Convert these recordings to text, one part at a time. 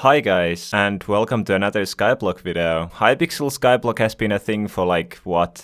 Hi guys, and welcome to another Skyblock video. Hypixel Skyblock has been a thing for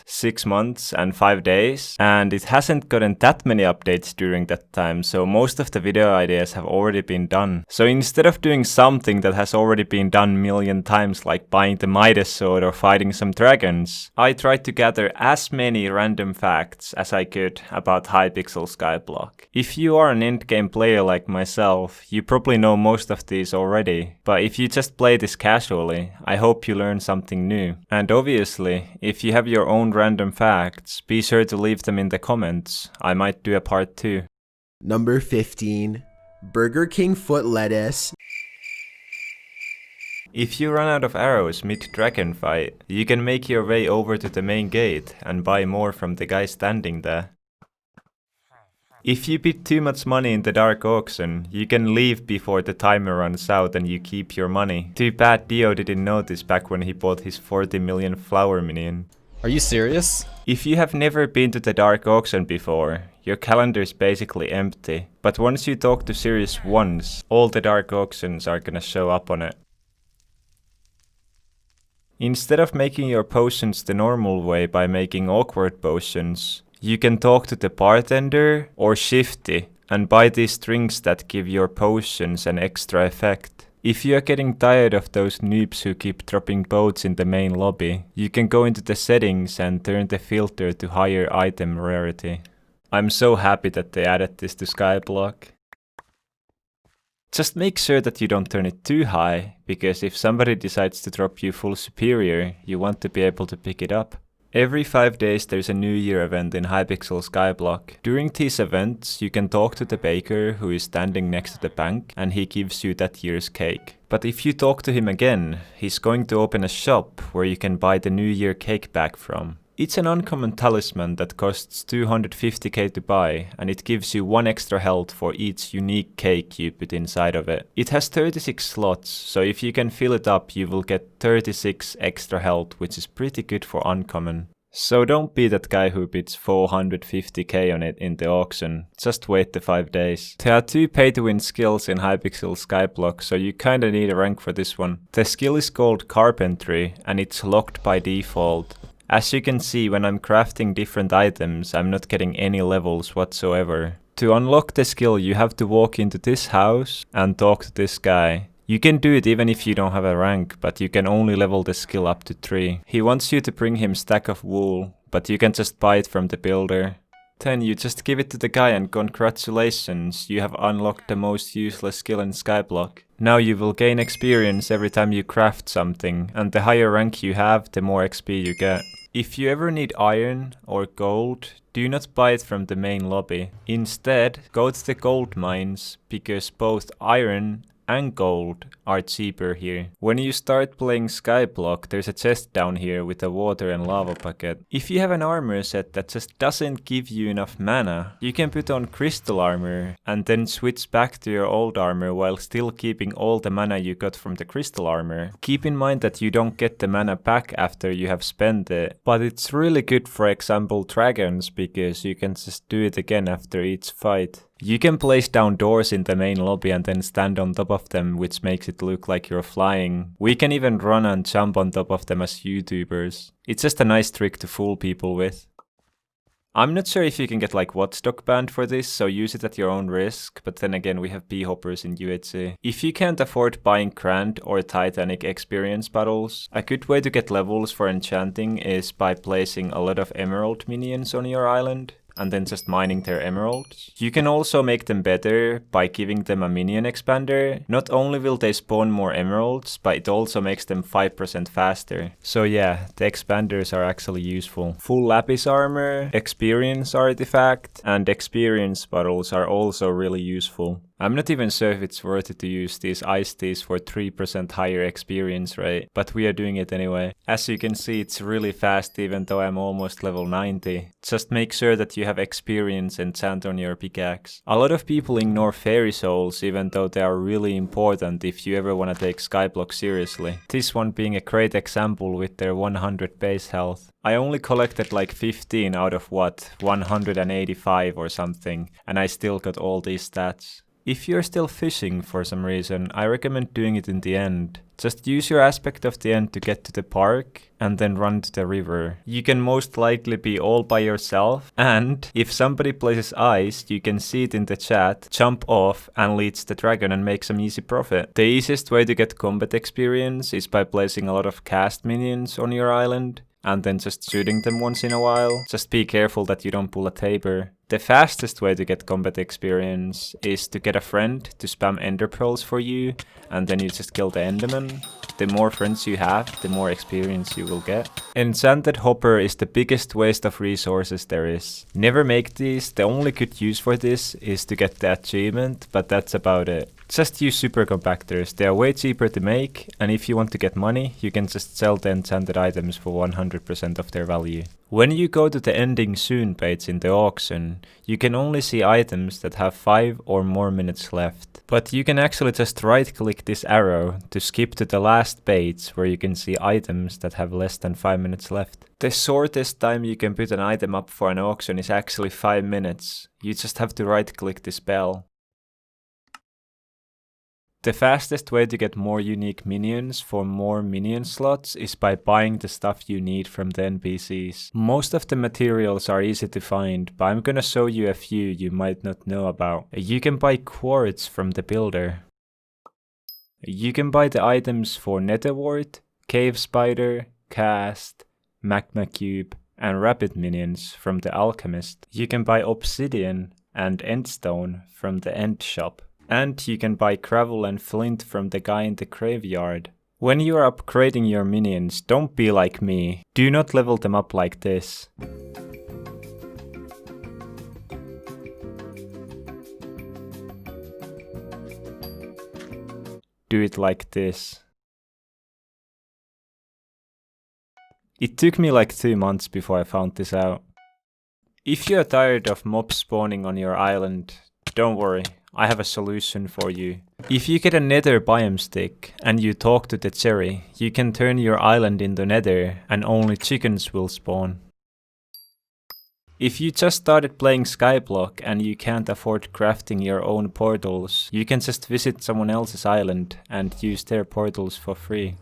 6 months and 5 days, and it hasn't gotten that many updates during that time, so most of the video ideas have already been done. So instead of doing something that has already been done a million times, like buying the Midas sword or fighting some dragons, I tried to gather as many random facts as I could about Hypixel Skyblock. If you are an endgame player like myself, you probably know most of these already. But if you just play this casually, I hope you learn something new. And obviously, if you have your own random facts, be sure to leave them in the comments. I might do a part 2. Number 15. Burger King foot lettuce. If you run out of arrows mid-dragon fight, you can make your way over to the main gate and buy more from the guy standing there. If you bid too much money in the dark auction, you can leave before the timer runs out and you keep your money. Too bad Dio didn't notice back when he bought his 40 million flower minion. Are you serious? If you have never been to the dark auction before, your calendar is basically empty. But once you talk to Sirius once, all the dark auctions are gonna show up on it. Instead of making your potions the normal way by making awkward potions, you can talk to the bartender or Shifty and buy these drinks that give your potions an extra effect. If you are getting tired of those noobs who keep dropping boats in the main lobby, you can go into the settings and turn the filter to higher item rarity. I'm so happy that they added this to Skyblock. Just make sure that you don't turn it too high, because if somebody decides to drop you full superior, you want to be able to pick it up. Every 5 days there's a New Year event in Hypixel Skyblock. During these events, you can talk to the baker who is standing next to the bank and he gives you that year's cake. But if you talk to him again, he's going to open a shop where you can buy the New Year cake back from. It's an uncommon talisman that costs 250k to buy, and it gives you 1 extra health for each unique cake you put inside of it. It has 36 slots, so if you can fill it up you will get 36 extra health, which is pretty good for uncommon. So don't be that guy who bids 450k on it in the auction, just wait the 5 days. There are 2 pay to win skills in Hypixel Skyblock, so you kinda need a rank for this one. The skill is called Carpentry, and it's locked by default. As you can see, when I'm crafting different items, I'm not getting any levels whatsoever. To unlock the skill, you have to walk into this house and talk to this guy. You can do it even if you don't have a rank, but you can only level the skill up to 3. He wants you to bring him stack of wool, but you can just buy it from the builder. Then you just give it to the guy and congratulations, you have unlocked the most useless skill in Skyblock. Now you will gain experience every time you craft something, and the higher rank you have, the more XP you get. If you ever need iron or gold, do not buy it from the main lobby. Instead, go to the gold mines, because both iron and gold are cheaper here. When you start playing Skyblock, there's a chest down here with a water and lava bucket. If you have an armor set that just doesn't give you enough mana, you can put on crystal armor and then switch back to your old armor while still keeping all the mana you got from the crystal armor. Keep in mind that you don't get the mana back after you have spent it, but it's really good for example dragons, because you can just do it again after each fight. You can place down doors in the main lobby and then stand on top of them, which makes it look like you're flying. We can even run and jump on top of them as YouTubers. It's just a nice trick to fool people with. I'm not sure if you can get Watchdog banned for this, so use it at your own risk, but then again we have bee-hoppers in UHC. If you can't afford buying Grand or Titanic experience battles, a good way to get levels for enchanting is by placing a lot of emerald minions on your island and then just mining their emeralds. You can also make them better by giving them a minion expander. Not only will they spawn more emeralds, but it also makes them 5% faster. So yeah, the expanders are actually useful. Full lapis armor, experience artifact, and experience bottles are also really useful. I'm not even sure if it's worth it to use these iced teas for 3% higher experience rate, but we are doing it anyway. As you can see, it's really fast even though I'm almost level 90. Just make sure that you have experience enchant on your pickaxe. A lot of people ignore fairy souls even though they are really important if you ever want to take Skyblock seriously. This one being a great example with their 100 base health. I only collected 15 out of 185 or something, and I still got all these stats. If you're still fishing for some reason, I recommend doing it in the end. Just use your aspect of the end to get to the park and then run to the river. You can most likely be all by yourself, and if somebody places ice, you can see it in the chat, jump off and leech the dragon and make some easy profit. The easiest way to get combat experience is by placing a lot of cast minions on your island and then just shooting them once in a while. Just be careful that you don't pull a Tabor. The fastest way to get combat experience is to get a friend to spam ender pearls for you, and then you just kill the enderman. The more friends you have, the more experience you will get. Enchanted Hopper is the biggest waste of resources there is. Never make these. The only good use for this is to get the achievement, but that's about it. Just use super compactors. They are way cheaper to make, and if you want to get money, you can just sell the enchanted items for 100% of their value. When you go to the ending soon page in the auction, you can only see items that have 5 or more minutes left. But you can actually just right click this arrow to skip to the last page where you can see items that have less than 5 minutes left. The shortest time you can put an item up for an auction is actually 5 minutes. You just have to right click this bell. The fastest way to get more unique minions for more minion slots is by buying the stuff you need from the NPCs. Most of the materials are easy to find, but I'm gonna show you a few you might not know about. You can buy quartz from the builder. You can buy the items for netherwort, cave spider, cast, magma cube, and rapid minions from the alchemist. You can buy obsidian and endstone from the end shop. And you can buy gravel and flint from the guy in the graveyard. When you are upgrading your minions, don't be like me. Do not level them up like this. Do it like this. It took me like 2 months before I found this out. If you are tired of mobs spawning on your island, don't worry. I have a solution for you. If you get a nether biome stick and you talk to the cherry, you can turn your island into nether and only chickens will spawn. If you just started playing Skyblock and you can't afford crafting your own portals, you can just visit someone else's island and use their portals for free.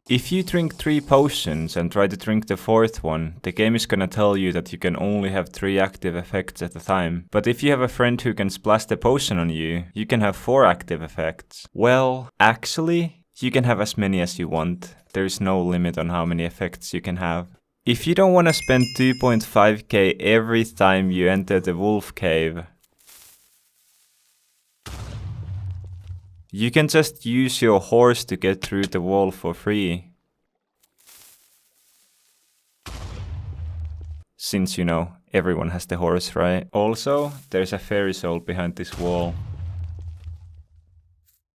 If you drink 3 potions and try to drink the 4th one, the game is gonna tell you that you can only have 3 active effects at a time. But if you have a friend who can splash the potion on you, you can have 4 active effects. Well, actually, you can have as many as you want. There is no limit on how many effects you can have. If you don't want to spend 2.5k every time you enter the wolf cave, you can just use your horse to get through the wall for free. Since, you know, everyone has the horse, right? Also, there's a fairy soul behind this wall.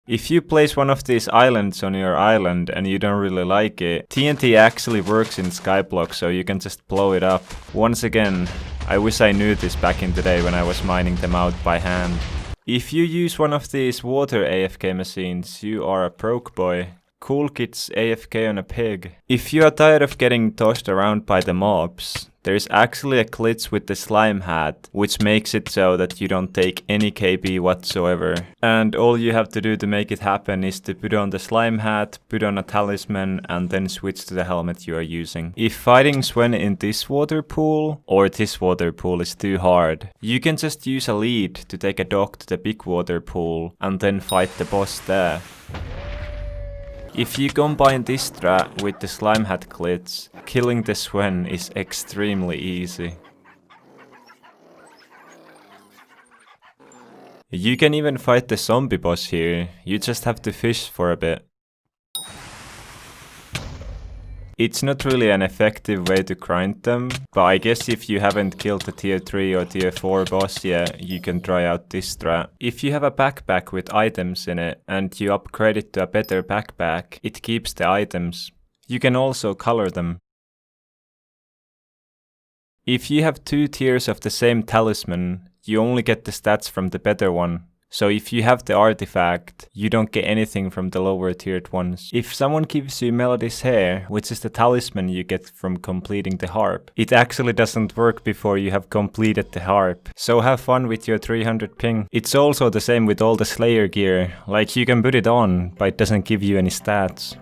If you place one of these islands on your island and you don't really like it, TNT actually works in Skyblock, so you can just blow it up. Once again, I wish I knew this back in the day when I was mining them out by hand. If you use one of these water AFK machines, you are a broke boy. Cool kids AFK on a pig. If you are tired of getting tossed around by the mobs, there is actually a glitch with the slime hat, which makes it so that you don't take any KB whatsoever. And all you have to do to make it happen is to put on the slime hat, put on a talisman, and then switch to the helmet you are using. If fighting Sven in this water pool, or this water pool is too hard, you can just use a lead to take a dog to the big water pool, and then fight the boss there. If you combine this strat with the slime hat glitch, killing the Sven is extremely easy. You can even fight the zombie boss here, you just have to fish for a bit. It's not really an effective way to grind them, but I guess if you haven't killed the tier 3 or tier 4 boss yet, you can try out this strat. If you have a backpack with items in it and you upgrade it to a better backpack, it keeps the items. You can also color them. If you have 2 tiers of the same talisman, you only get the stats from the better one. So if you have the artifact, you don't get anything from the lower tiered ones. If someone gives you Melody's hair, which is the talisman you get from completing the harp, it actually doesn't work before you have completed the harp. So have fun with your 300 ping. It's also the same with all the Slayer gear, like you can put it on, but it doesn't give you any stats.